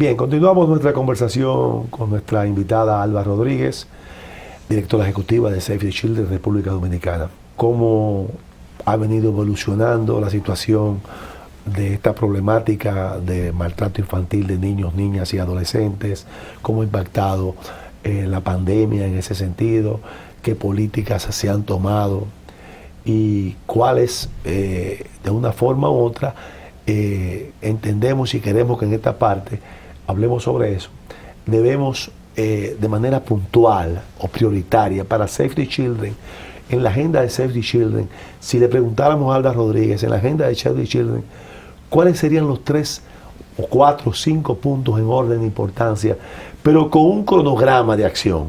Bien, continuamos nuestra conversación con nuestra invitada Alba Rodríguez, directora ejecutiva de Save the Children República Dominicana. ¿Cómo ha venido evolucionando la situación de esta problemática de maltrato infantil de niños, niñas y adolescentes? ¿Cómo ha impactado la pandemia en ese sentido? ¿Qué políticas se han tomado? Y cuáles, de una forma u otra, entendemos y queremos que en esta parte hablemos sobre eso. Debemos, de manera puntual o prioritaria para Save the Children, en la agenda de Save the Children, si le preguntáramos a Alba Rodríguez, en la agenda de Save the Children, ¿cuáles serían los 3 o 4 o 5 puntos en orden de importancia, pero con un cronograma de acción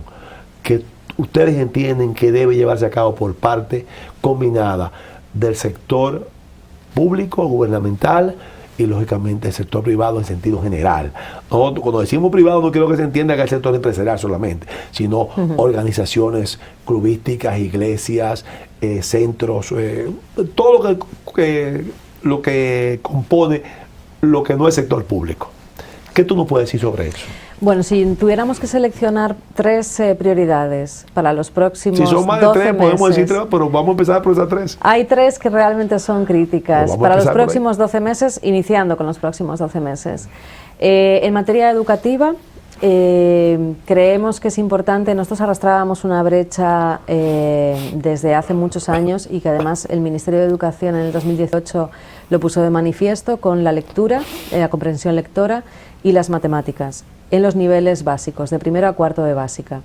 que ustedes entienden que debe llevarse a cabo por parte combinada del sector público, gubernamental y lógicamente el sector privado en sentido general? Cuando decimos privado no quiero que se entienda que es el sector empresarial solamente, sino organizaciones clubísticas, iglesias, centros, todo lo que compone lo que no es sector público. ¿Qué tú nos puedes decir sobre eso? Bueno, si tuviéramos que seleccionar 3 prioridades para los próximos 12 meses... Si son más de 3, podemos decir 3, pero vamos a empezar por esas 3. Hay 3 que realmente son críticas para los próximos 12 meses, iniciando con los próximos 12 meses. En materia educativa, creemos que es importante. Nosotros arrastrábamos una brecha desde hace muchos años y que además el Ministerio de Educación en el 2018 lo puso de manifiesto con la lectura, la comprensión lectora y las matemáticas en los niveles básicos, de primero a cuarto de básica.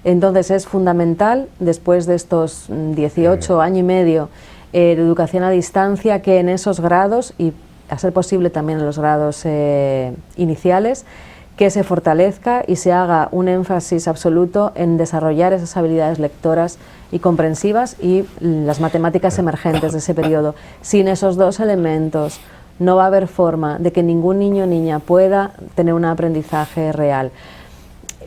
Entonces es fundamental, después de estos 18 años y medio de educación a distancia, que en esos grados, y a ser posible también en los grados iniciales, que se fortalezca y se haga un énfasis absoluto en desarrollar esas habilidades lectoras y comprensivas y las matemáticas emergentes de ese periodo. Sin esos 2 elementos no va a haber forma de que ningún niño o niña pueda tener un aprendizaje real.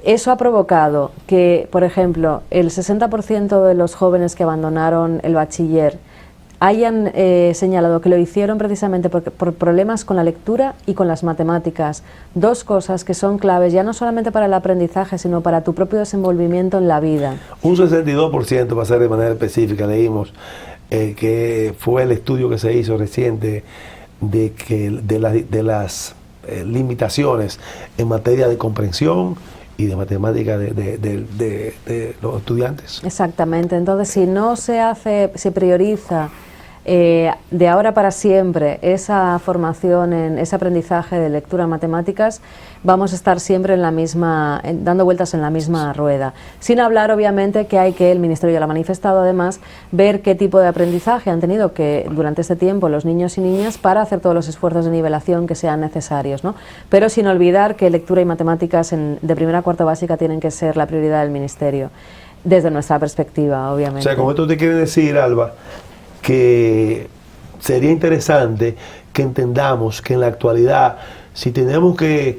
Eso ha provocado que, por ejemplo, el 60% de los jóvenes que abandonaron el bachiller hayan señalado que lo hicieron precisamente por problemas con la lectura y con las matemáticas. 2 cosas que son claves, ya no solamente para el aprendizaje, sino para tu propio desenvolvimiento en la vida. Un 62%, para ser de manera específica, leímos que fue el estudio que se hizo reciente de las limitaciones en materia de comprensión y de matemática de los estudiantes. Exactamente. Entonces, si no se prioriza de ahora para siempre esa formación, en ese aprendizaje de lectura matemáticas, vamos a estar siempre en la misma, dando vueltas en la misma rueda. Sin hablar, obviamente, que hay que, el Ministerio ya lo ha manifestado además, ver qué tipo de aprendizaje han tenido que durante este tiempo los niños y niñas para hacer todos los esfuerzos de nivelación que sean necesarios, ¿no? Pero sin olvidar que lectura y matemáticas de primera a cuarta básica tienen que ser la prioridad del Ministerio, desde nuestra perspectiva, obviamente. O sea, con esto te quiere decir, Alba, que sería interesante que entendamos que en la actualidad, si tenemos que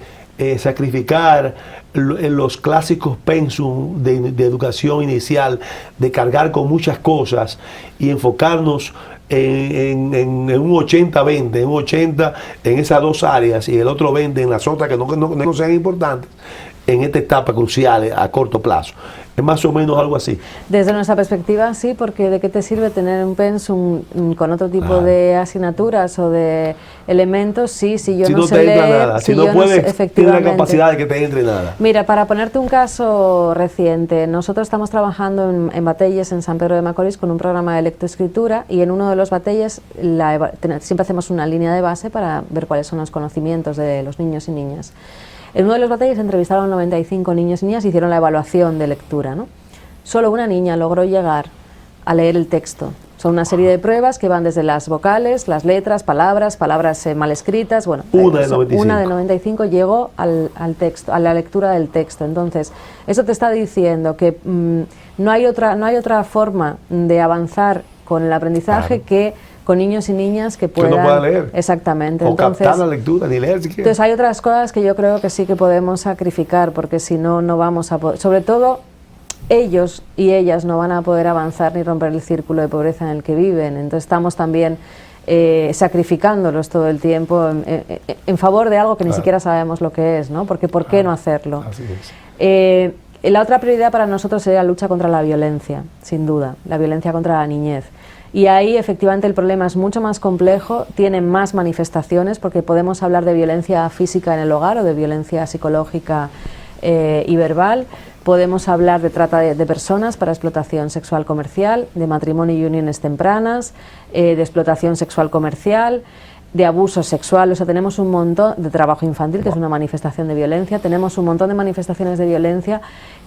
sacrificar los clásicos pensum de educación inicial, de cargar con muchas cosas y enfocarnos en un 80-20, un 80 en esas 2 áreas y el otro 20 en las otras que no sean importantes, en esta etapa crucial a corto plazo. Es más o menos algo así. Desde nuestra perspectiva, sí, porque ¿de qué te sirve tener un pensum con otro tipo de asignaturas o de elementos si yo si no sé te entra leer, nada, si no puedes tener la capacidad de que te entre nada? Mira, para ponerte un caso reciente, nosotros estamos trabajando en Batelles, en San Pedro de Macorís, con un programa de lectoescritura, y en uno de los Batelles siempre hacemos una línea de base para ver cuáles son los conocimientos de los niños y niñas. En uno de los batalles entrevistaron a 95 niños y niñas y hicieron la evaluación de lectura, ¿no? Solo una niña logró llegar a leer el texto. Son una serie de pruebas que van desde las vocales, las letras, palabras mal escritas. Bueno, una de 95 llegó al texto, a la lectura del texto. Entonces, eso te está diciendo que no hay otra forma de avanzar con el aprendizaje que con niños y niñas que puedan... Que no puedan leer. Exactamente. O captar la lectura, ni leer siquiera. Entonces hay otras cosas que yo creo que sí que podemos sacrificar, porque si no, no vamos a poder... Sobre todo, ellos y ellas no van a poder avanzar ni romper el círculo de pobreza en el que viven. Entonces estamos también sacrificándolos todo el tiempo en favor de algo que ni siquiera sabemos lo que es, ¿no? Porque ¿por qué no hacerlo? Así es. La otra prioridad para nosotros sería la lucha contra la violencia, sin duda, la violencia contra la niñez. Y ahí efectivamente el problema es mucho más complejo, tiene más manifestaciones, porque podemos hablar de violencia física en el hogar o de violencia psicológica y verbal. Podemos hablar de trata de personas para explotación sexual comercial, de matrimonio y uniones tempranas, de explotación sexual comercial, de abuso sexual. O sea, tenemos un montón de trabajo infantil, que es una manifestación de violencia. Tenemos un montón de manifestaciones de violencia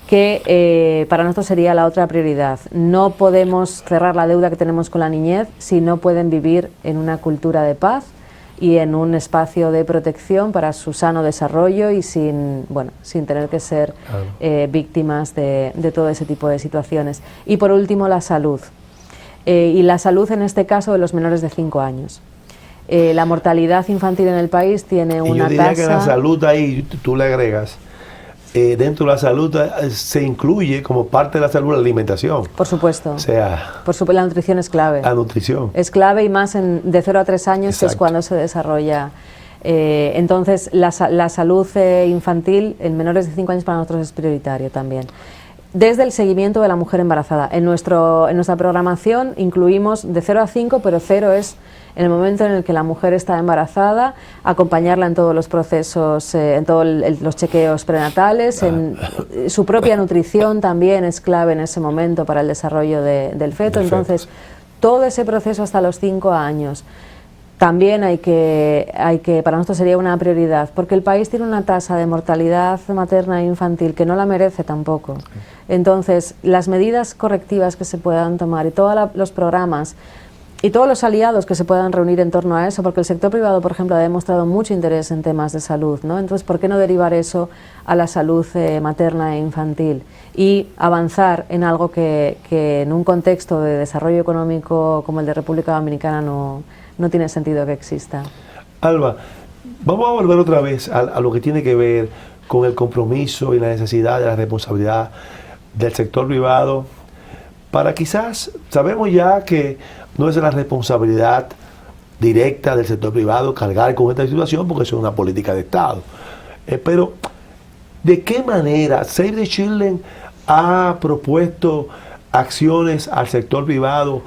que para nosotros sería la otra prioridad. No podemos cerrar la deuda que tenemos con la niñez si no pueden vivir en una cultura de paz y en un espacio de protección para su sano desarrollo y sin tener que ser víctimas de todo ese tipo de situaciones. Y por último, la salud. Y la salud en este caso de los menores de 5 años. La mortalidad infantil en el país tiene una tasa... Y yo diría que la salud ahí, tú le agregas, dentro de la salud se incluye como parte de la salud la alimentación. Por supuesto. O sea... Por supuesto, la nutrición es clave. La nutrición. Es clave y más de 0 a 3 años, que es cuando se desarrolla. Entonces, la salud infantil en menores de 5 años para nosotros es prioritario también. Desde el seguimiento de la mujer embarazada. En nuestra programación incluimos de 0 a 5, pero 0 es en el momento en el que la mujer está embarazada, acompañarla en todos los procesos, en todos los chequeos prenatales, en su propia nutrición también es clave en ese momento para el desarrollo del feto. Entonces, todo ese proceso hasta los 5 años también hay que, para nosotros sería una prioridad, porque el país tiene una tasa de mortalidad materna e infantil que no la merece tampoco. Entonces, las medidas correctivas que se puedan tomar y todos los programas y todos los aliados que se puedan reunir en torno a eso, porque el sector privado, por ejemplo, ha demostrado mucho interés en temas de salud, ¿no? Entonces, ¿por qué no derivar eso a la salud materna e infantil? Y avanzar en algo que en un contexto de desarrollo económico como el de República Dominicana no tiene sentido que exista. Alba, vamos a volver otra vez a lo que tiene que ver con el compromiso y la necesidad de la responsabilidad del sector privado, para quizás, sabemos ya que no es la responsabilidad directa del sector privado cargar con esta situación, porque eso es una política de Estado. Pero, ¿de qué manera Save the Children ha propuesto acciones al sector privado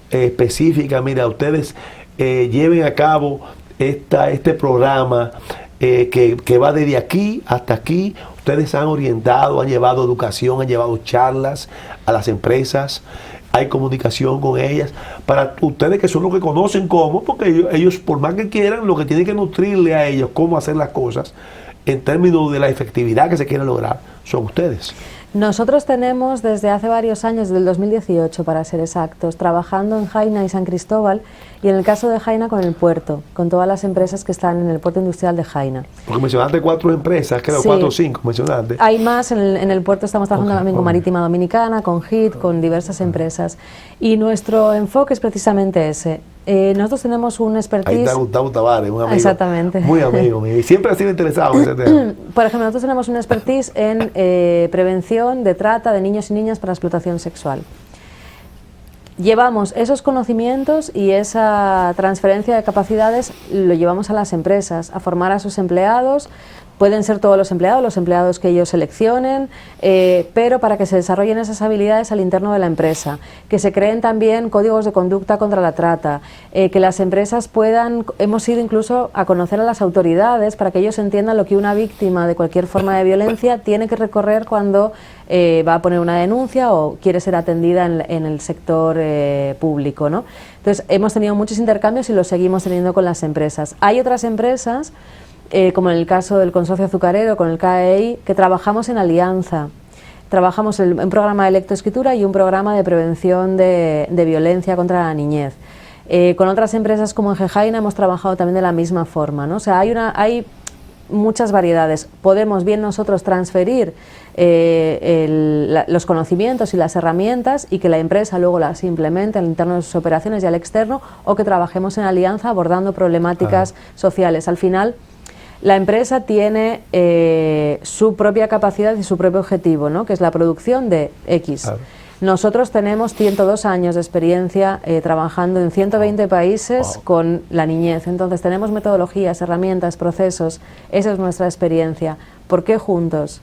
específicas? Mira, ustedes lleven a cabo este programa que va desde aquí hasta aquí. Ustedes han orientado, han llevado educación, han llevado charlas a las empresas, hay comunicación con ellas, para ustedes que son los que conocen cómo, porque ellos por más que quieran, lo que tienen que nutrirle a ellos cómo hacer las cosas en términos de la efectividad que se quiere lograr, son ustedes. Nosotros tenemos desde hace varios años, desde el 2018 para ser exactos, trabajando en Jaina y San Cristóbal, y en el caso de Jaina con el puerto, con todas las empresas que están en el puerto industrial de Jaina. Porque mencionaste 4 empresas, creo, sí. 4 o 5 mencionaste. Hay más, en el puerto estamos trabajando también con Marítima Dominicana, con HIT, con diversas empresas, y nuestro enfoque es precisamente ese. Nosotros tenemos un expertise... Ahí está Gustavo Tavares, un amigo, exactamente, muy amigo mío, y siempre ha sido interesado en ese tema. Por ejemplo, nosotros tenemos un expertise en prevención de trata de niños y niñas para explotación sexual. Llevamos esos conocimientos y esa transferencia de capacidades, lo llevamos a las empresas, a formar a sus empleados. Pueden ser todos los empleados que ellos seleccionen, pero para que se desarrollen esas habilidades al interno de la empresa, que se creen también códigos de conducta contra la trata, que las empresas puedan, hemos ido incluso a conocer a las autoridades para que ellos entiendan lo que una víctima de cualquier forma de violencia tiene que recorrer cuando va a poner una denuncia o quiere ser atendida en el sector público, ¿no? Entonces, hemos tenido muchos intercambios y los seguimos teniendo con las empresas. Hay otras empresas, como en el caso del consorcio azucarero con el KEI, que trabajamos en alianza. Trabajamos en un programa de lectoescritura y un programa de prevención de violencia contra la niñez. Con otras empresas como en Gejaina hemos trabajado también de la misma forma, ¿no? O sea, hay muchas variedades. Podemos bien nosotros transferir los conocimientos y las herramientas y que la empresa luego las implemente al interno de sus operaciones y al externo, o que trabajemos en alianza abordando problemáticas sociales. Al final, la empresa tiene su propia capacidad y su propio objetivo, ¿no? Que es la producción de X. Nosotros tenemos 102 años de experiencia trabajando en 120 países con la niñez. Entonces tenemos metodologías, herramientas, procesos. Esa es nuestra experiencia. ¿Por qué juntos?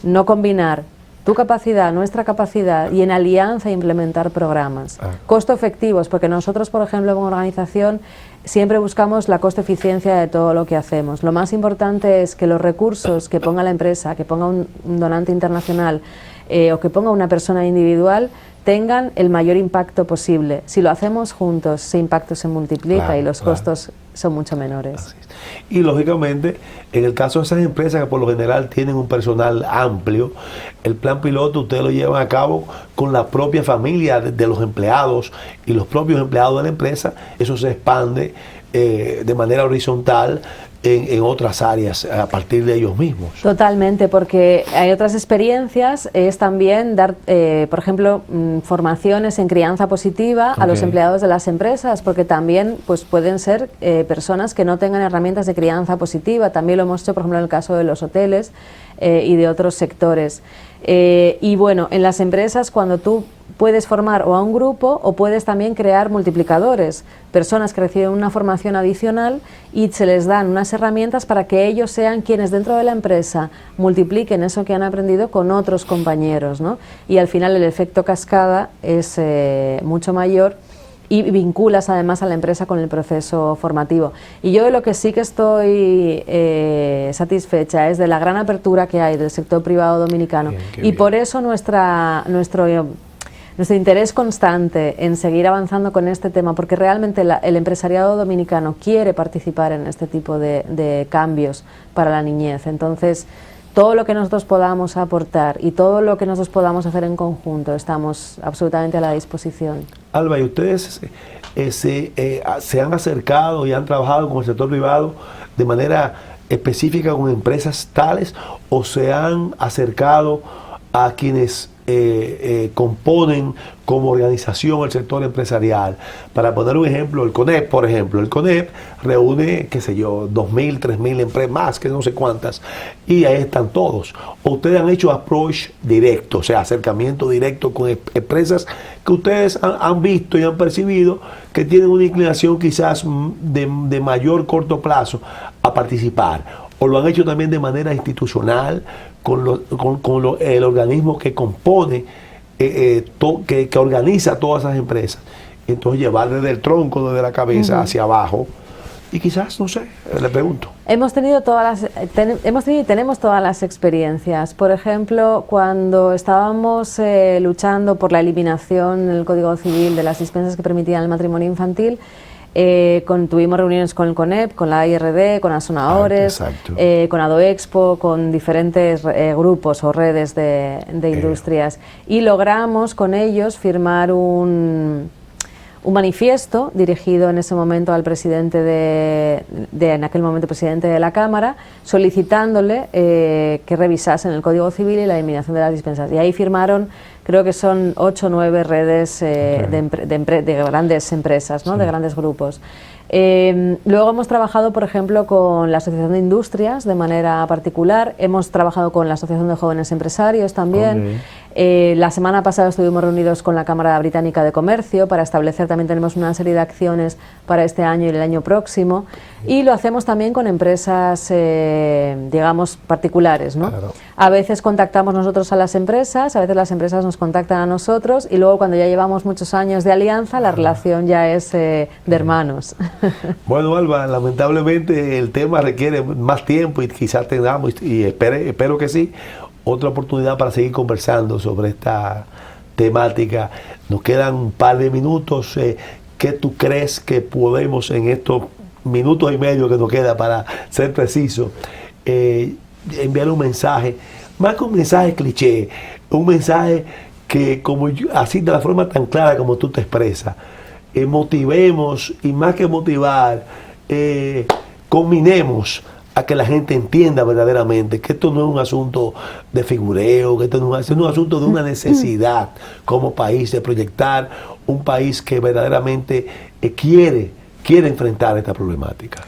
No combinar tu capacidad, nuestra capacidad y en alianza implementar programas. Costo efectivos, porque nosotros, por ejemplo, como organización siempre buscamos la costo eficiencia de todo lo que hacemos. Lo más importante es que los recursos que ponga la empresa, que ponga un donante internacional o que ponga una persona individual, tengan el mayor impacto posible. Si lo hacemos juntos, ese impacto se multiplica y los costos son mucho menores. Y lógicamente, en el caso de esas empresas que por lo general tienen un personal amplio, el plan piloto ustedes lo llevan a cabo con la propia familia de los empleados y los propios empleados de la empresa. Eso se expande de manera horizontal en otras áreas a partir de ellos mismos. Totalmente, porque hay otras experiencias, es también dar, por ejemplo, formaciones en crianza positiva a los empleados de las empresas, porque también pues pueden ser personas que no tengan herramientas de crianza positiva. También lo hemos hecho, por ejemplo, en el caso de los hoteles y de otros sectores. Y bueno, en las empresas, cuando tú puedes formar o a un grupo o puedes también crear multiplicadores, personas que reciben una formación adicional y se les dan unas herramientas para que ellos sean quienes dentro de la empresa multipliquen eso que han aprendido con otros compañeros, ¿no? Y al final el efecto cascada es mucho mayor y vinculas además a la empresa con el proceso formativo. Y yo de lo que sí que estoy satisfecha es de la gran apertura que hay del sector privado dominicano. Y por eso nuestro interés constante en seguir avanzando con este tema, porque realmente el empresariado dominicano quiere participar en este tipo de cambios para la niñez. Entonces, todo lo que nosotros podamos aportar y todo lo que nosotros podamos hacer en conjunto, estamos absolutamente a la disposición. Alba, ¿y ustedes se han acercado y han trabajado con el sector privado de manera específica con empresas tales o se han acercado a quienes componen como organización el sector empresarial? Para poner un ejemplo, el CONEP, por ejemplo. El CONEP reúne, qué sé yo, 2.000, 3.000 empresas, más que no sé cuántas, y ahí están todos. O ustedes han hecho approach directo, o sea, acercamiento directo con empresas que ustedes han visto y han percibido que tienen una inclinación quizás de mayor corto plazo a participar. O lo han hecho también de manera institucional, con el organismo que compone, que organiza todas esas empresas. Entonces llevar desde el tronco, desde la cabeza hacia abajo. Y quizás, no sé, le pregunto. Hemos tenido y tenemos todas las experiencias. Por ejemplo, cuando estábamos luchando por la eliminación en el Código Civil de las dispensas que permitían el matrimonio infantil, tuvimos reuniones con el CONEP, con la IRD, con Asonadores, con Adoexpo, con diferentes grupos o redes de industrias, y logramos con ellos firmar un manifiesto dirigido en ese momento al presidente en aquel momento presidente de la Cámara, solicitándole que revisasen el Código Civil y la eliminación de las dispensas. Y ahí firmaron, creo que son 8 o 9 redes de grandes empresas, ¿no? De grandes grupos. Luego hemos trabajado, por ejemplo, con la Asociación de Industrias de manera particular, hemos trabajado con la Asociación de Jóvenes Empresarios también. La semana pasada estuvimos reunidos con la Cámara Británica de Comercio para establecer, también tenemos una serie de acciones para este año y el año próximo, y lo hacemos también con empresas, digamos, particulares, ¿no? Claro. A veces contactamos nosotros a las empresas, a veces las empresas nos contactan a nosotros, y luego cuando ya llevamos muchos años de alianza, la relación ya es de hermanos. Bueno, Alba, lamentablemente el tema requiere más tiempo y quizás tengamos, y espero que sí, otra oportunidad para seguir conversando sobre esta temática. Nos quedan un par de minutos. ¿Qué tú crees que podemos en estos minutos y medio que nos queda, para ser preciso, enviar un mensaje, más que un mensaje cliché, un mensaje que, así de la forma tan clara como tú te expresas, motivemos, y más que motivar, combinemos a que la gente entienda verdaderamente que esto no es un asunto de figureo, que esto no es un asunto de una necesidad como país, de proyectar un país que verdaderamente quiere enfrentar esta problemática.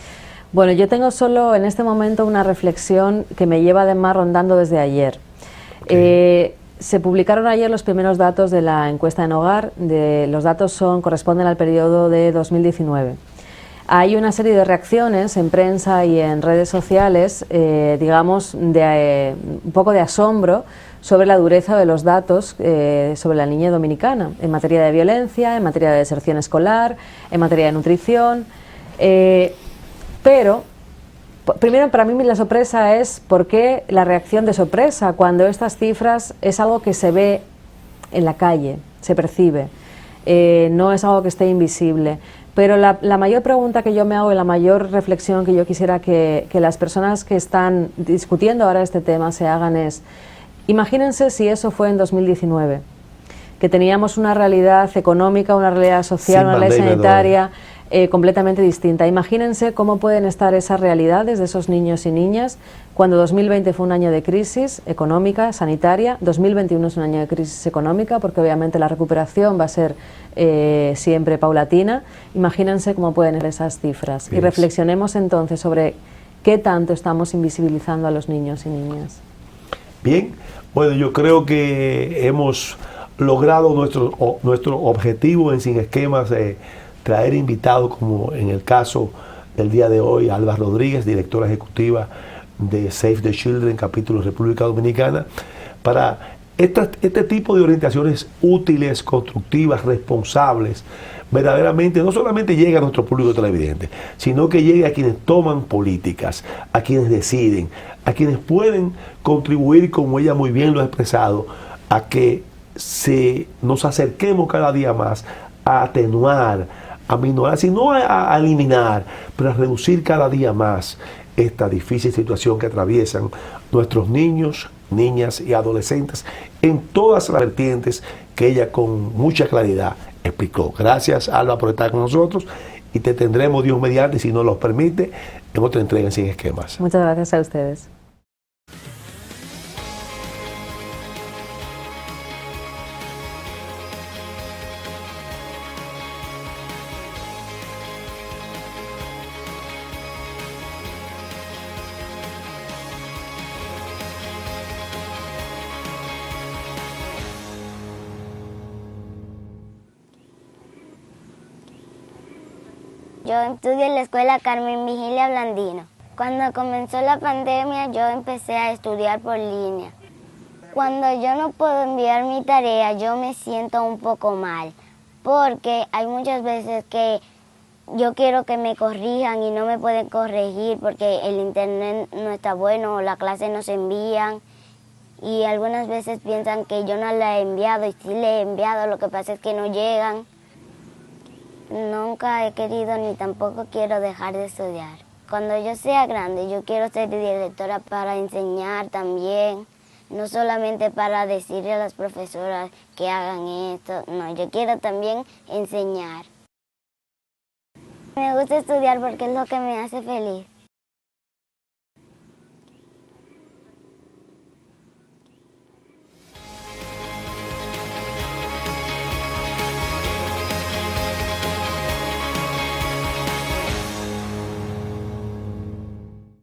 Bueno, yo tengo solo en este momento una reflexión que me lleva además rondando desde ayer. Se publicaron ayer los primeros datos de la encuesta en hogar. Los datos corresponden al periodo de 2019. Hay una serie de reacciones en prensa y en redes sociales, digamos, un poco de asombro sobre la dureza de los datos sobre la niña dominicana, en materia de violencia, en materia de deserción escolar, en materia de nutrición. Pero, primero, para mí la sorpresa es por qué la reacción de sorpresa cuando estas cifras es algo que se ve en la calle, se percibe, no es algo que esté invisible. Pero la mayor pregunta que yo me hago y la mayor reflexión que yo quisiera que las personas que están discutiendo ahora este tema se hagan es, imagínense si eso fue en 2019, que teníamos una realidad económica, una realidad social, una realidad sanitaria completamente distinta. Imagínense cómo pueden estar esas realidades de esos niños y niñas cuando 2020 fue un año de crisis económica, sanitaria, 2021 es un año de crisis económica porque obviamente la recuperación va a ser siempre paulatina. Imagínense cómo pueden ser esas cifras. Bien. Y reflexionemos entonces sobre qué tanto estamos invisibilizando a los niños y niñas. Bien, bueno, yo creo que hemos logrado nuestro objetivo en Sin Esquemas, traer invitados como en el caso del día de hoy, Alba Rodríguez, directora ejecutiva de Save the Children, capítulo República Dominicana, para este tipo de orientaciones útiles, constructivas, responsables, verdaderamente no solamente llega a nuestro público televidente, sino que llegue a quienes toman políticas, a quienes deciden, a quienes pueden contribuir, como ella muy bien lo ha expresado, a que nos acerquemos cada día más a atenuar, a minorar, sino a eliminar, pero a reducir cada día más esta difícil situación que atraviesan nuestros niños, niñas y adolescentes en todas las vertientes que ella con mucha claridad explicó. Gracias, Alba, por estar con nosotros y te tendremos, Dios mediante, si nos lo permite, en otra entrega en Sin Esquemas. Muchas gracias a ustedes. Yo estudio en la escuela Carmen Vigilia Blandino. Cuando comenzó la pandemia, yo empecé a estudiar por línea. Cuando yo no puedo enviar mi tarea, yo me siento un poco mal, porque hay muchas veces que yo quiero que me corrijan y no me pueden corregir porque el internet no está bueno o las clases no se envían. Y algunas veces piensan que yo no la he enviado y sí le he enviado, lo que pasa es que no llegan. Nunca he querido ni tampoco quiero dejar de estudiar. Cuando yo sea grande, yo quiero ser directora para enseñar también, no solamente para decirle a las profesoras que hagan esto, no, yo quiero también enseñar. Me gusta estudiar porque es lo que me hace feliz.